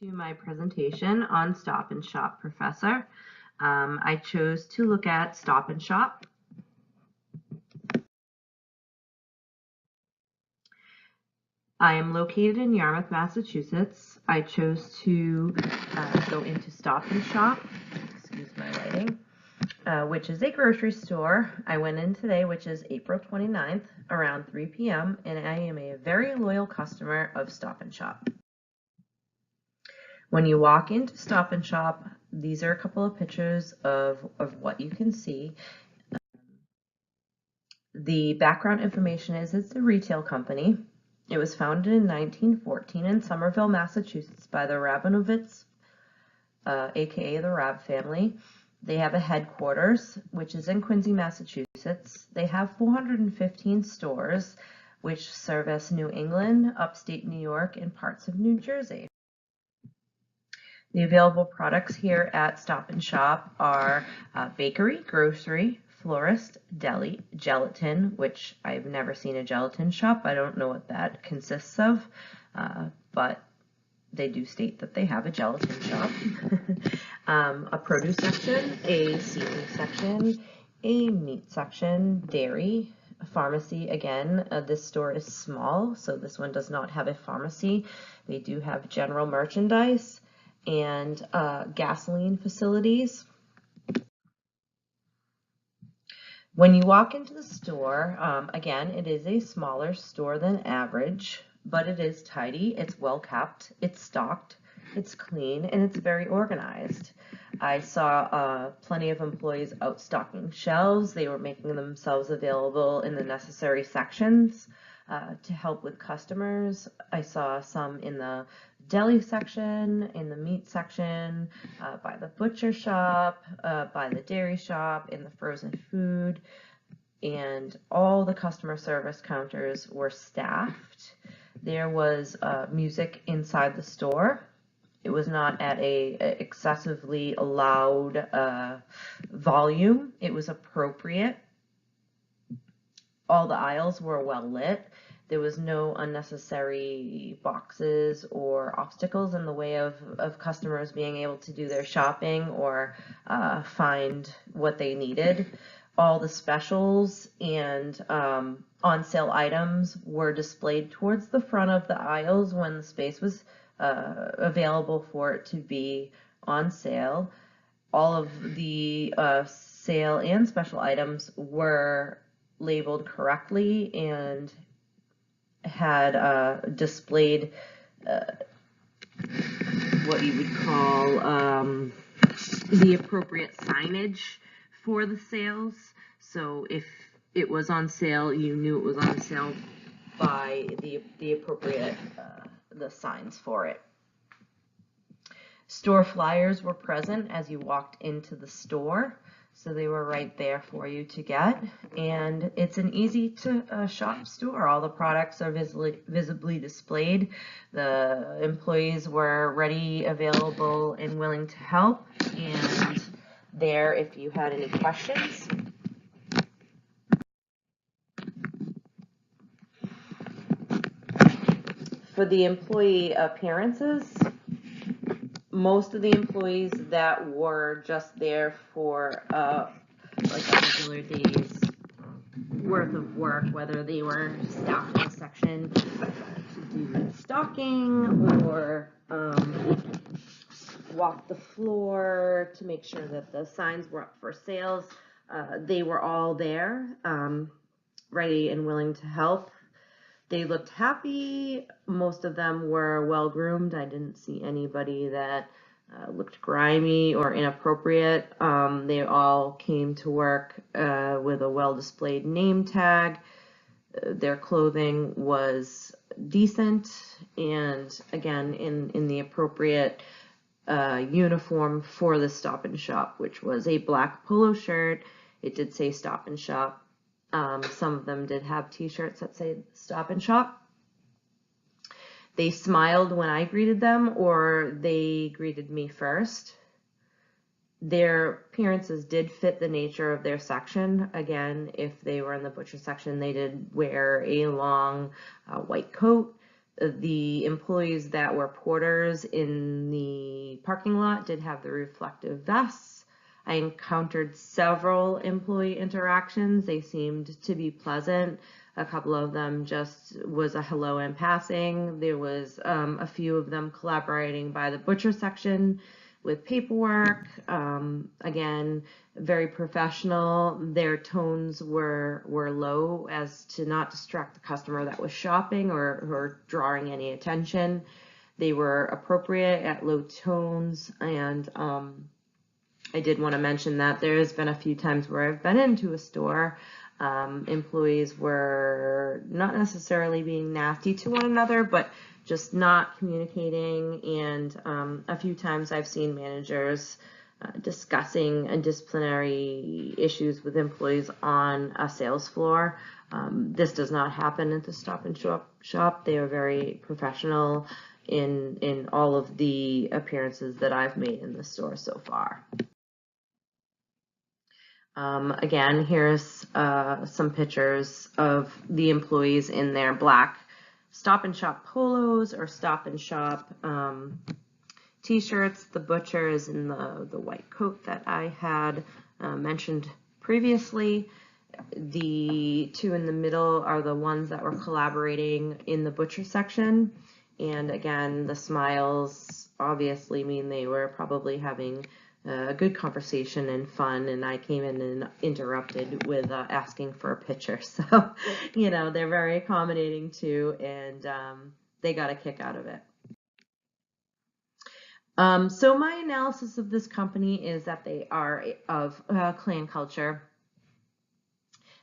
to my presentation on Stop and Shop Professor. I chose to look at Stop and Shop. I am located in Yarmouth, Massachusetts. I chose to go into Stop and Shop, excuse my writing, which is a grocery store. I went in today, which is April 29th, around 3 p.m., and I am a very loyal customer of Stop and Shop. When you walk into Stop and Shop, these are a couple of pictures of what you can see. The background information is it's a retail company. It was founded in 1914 in Somerville, Massachusetts by the Rabinovitz, aka the Rab family. They have a headquarters, which is in Quincy, Massachusetts. They have 415 stores, which service New England, upstate New York, and parts of New Jersey. The available products here at Stop and Shop are bakery, grocery, florist, deli, gelatin, which I've never seen a gelatin shop. I don't know what that consists of, but they do state that they have a gelatin shop. A produce section, a seafood section, a meat section, dairy, a pharmacy. Again, this store is small, so this one does not have a pharmacy. They do have general merchandise and gasoline facilities. When you walk into the store, again, it is a smaller store than average, but it is tidy, it's well kept, it's stocked, it's clean, and it's very organized. I saw plenty of employees out stocking shelves. They were making themselves available in the necessary sections to help with customers. I saw some in the deli section, in the meat section, by the butcher shop, by the dairy shop, in the frozen food, and all the customer service counters were staffed. There was music inside the store. It was not at a excessively loud volume. It was appropriate. All the aisles were well lit. There was no unnecessary boxes or obstacles in the way of customers being able to do their shopping or find what they needed. All the specials and on-sale items were displayed towards the front of the aisles when the space was available for it to be on sale. All of the sale and special items were labeled correctly and had displayed what you would call the appropriate signage for the sales. So if it was on sale, you knew it was on sale by the appropriate the signs for it. Store flyers were present as you walked into the store, so they were right there for you to get, and it's an easy to shop store. All the products are visibly displayed. The employees were ready, available, and willing to help, and there if you had any questions. For the employee appearances, most of the employees that were just there for like a regular day's worth of work, whether they were staffing a section to do stocking or walk the floor to make sure that the signs were up for sales, they were all there, ready and willing to help. They looked happy. Most of them were well groomed. I didn't see anybody that looked grimy or inappropriate. They all came to work with a well displayed name tag. Their clothing was decent and again in the appropriate uniform for the Stop and Shop, which was a black polo shirt. It did say Stop and Shop. Some of them did have t-shirts that say Stop and Shop. They smiled when I greeted them, or they greeted me first. Their appearances did fit the nature of their section. Again, if they were in the butcher section, they did wear a long white coat. The employees that were porters in the parking lot did have the reflective vests. I encountered several employee interactions. They seemed to be pleasant. A couple of them just was a hello in passing. There was a few of them collaborating by the butcher section with paperwork. Again, very professional. Their tones were low as to not distract the customer that was shopping or drawing any attention. They were appropriate at low tones, and I did want to mention that there's been a few times where I've been into a store. Employees were not necessarily being nasty to one another, but just not communicating, and a few times I've seen managers discussing disciplinary issues with employees on a sales floor. This does not happen at the Stop and Shop. They are very professional in all of the appearances that I've made in the store so far. Again, here's some pictures of the employees in their black Stop and Shop polos or Stop and Shop t-shirts. The butcher is in the white coat that I had mentioned previously. The two in the middle are the ones that were collaborating in the butcher section. And again, the smiles obviously mean they were probably having a good conversation and fun, and I came in and interrupted with asking for a picture. So, you know, they're very accommodating too, and they got a kick out of it. So my analysis of this company is that they are of clan culture.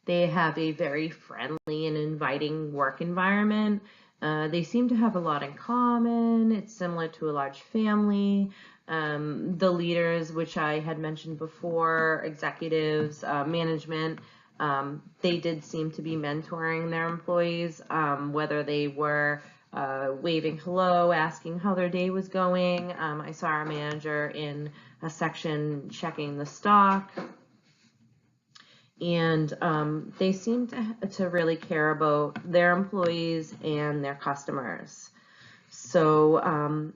They have a very friendly and inviting work environment. They seem to have a lot in common. It's similar to a large family. The leaders, which I had mentioned before, executives, management, they did seem to be mentoring their employees, whether they were waving hello, asking how their day was going. I saw our manager in a section checking the stock. And they seem to really care about their employees and their customers. So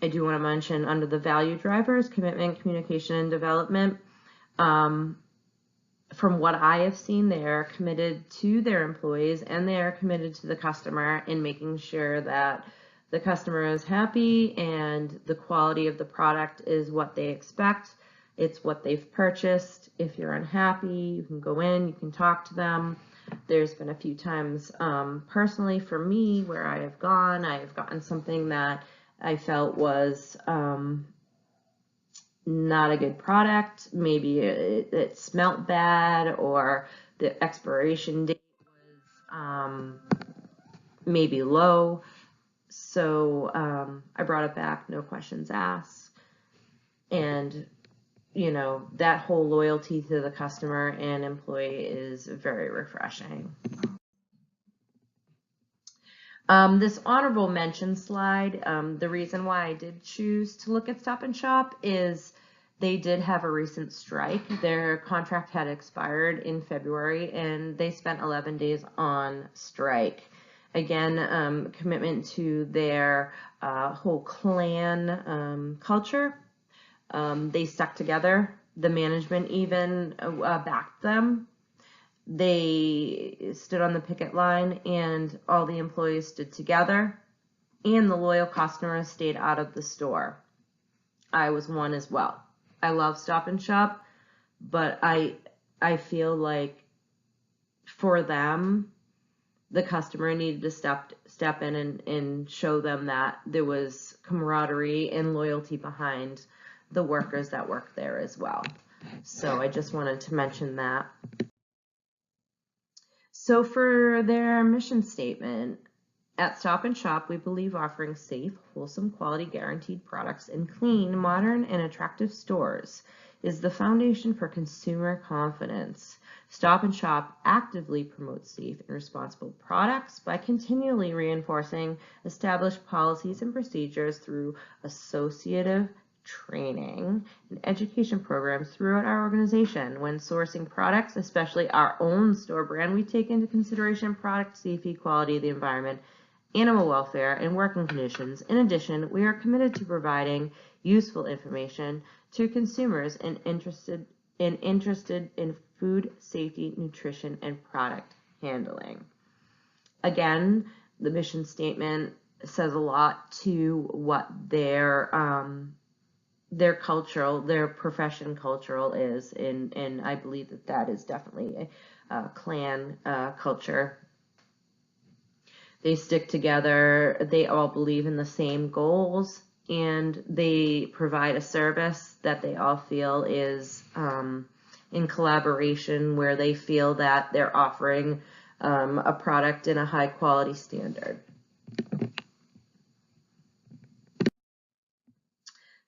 I do want to mention under the value drivers, commitment, communication, and development. From what I have seen, they are committed to their employees and they are committed to the customer in making sure that the customer is happy and the quality of the product is what they expect. It's what they've purchased. If you're unhappy, you can go in, you can talk to them. There's been a few times personally for me where I have gotten something that I felt was not a good product. Maybe it smelt bad, or the expiration date was maybe low. So I brought it back, no questions asked. And you know, that whole loyalty to the customer and employee is very refreshing. This honorable mention slide, the reason why I did choose to look at Stop and Shop is they did have a recent strike. Their contract had expired in February and they spent 11 days on strike. Again, commitment to their whole clan culture. They stuck together. The management even backed them. They stood on the picket line and all the employees stood together, and the loyal customers stayed out of the store. I was one as well. I love Stop and Shop, but I feel like for them, the customer needed to step in and show them that there was camaraderie and loyalty behind the workers that work there as well. So I just wanted to mention that. So for their mission statement, at Stop and Shop, we believe offering safe, wholesome, quality guaranteed products in clean, modern, and attractive stores is the foundation for consumer confidence. Stop and Shop actively promotes safe and responsible products by continually reinforcing established policies and procedures through associative training and education programs throughout our organization. When sourcing products, especially our own store brand, we take into consideration product safety, quality, the environment, animal welfare, and working conditions. In addition, we are committed to providing useful information to consumers and interested in food safety, nutrition, and product handling. Again, the mission statement says a lot to what their profession cultural is, and I believe that is definitely a clan culture. They stick together, they all believe in the same goals, and they provide a service that they all feel is in collaboration, where they feel that they're offering a product in a high quality standard.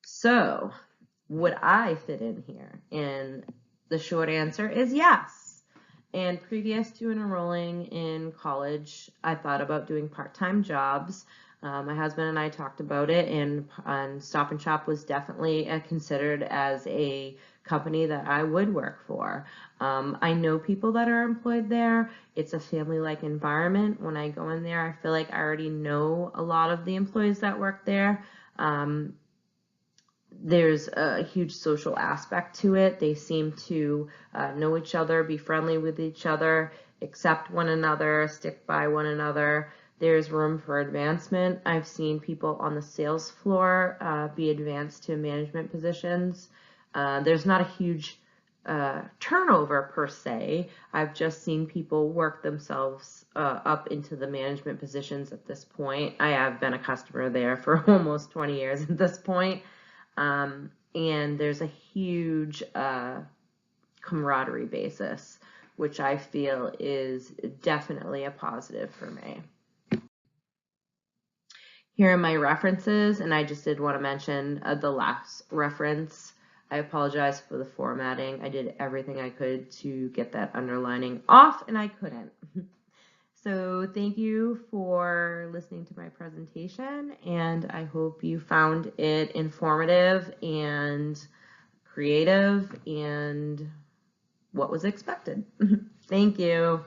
So, would I fit in here? And the short answer is yes. And previous to enrolling in college, I thought about doing part-time jobs. My husband and I talked about it, and Stop and Shop was definitely considered as a company that I would work for. I know people that are employed there. It's a family-like environment. When I go in there, I feel like I already know a lot of the employees that work there. There's a huge social aspect to it. They seem to know each other, be friendly with each other, accept one another, stick by one another. There's room for advancement. I've seen people on the sales floor be advanced to management positions. There's not a huge turnover per se. I've just seen people work themselves up into the management positions at this point. I have been a customer there for almost 20 years at this point. And there's a huge camaraderie basis, which I feel is definitely a positive for me. Here are my references, and I just did want to mention the last reference. I apologize for the formatting. I did everything I could to get that underlining off, and I couldn't. So thank you for listening to my presentation, and I hope you found it informative and creative and what was expected. Thank you.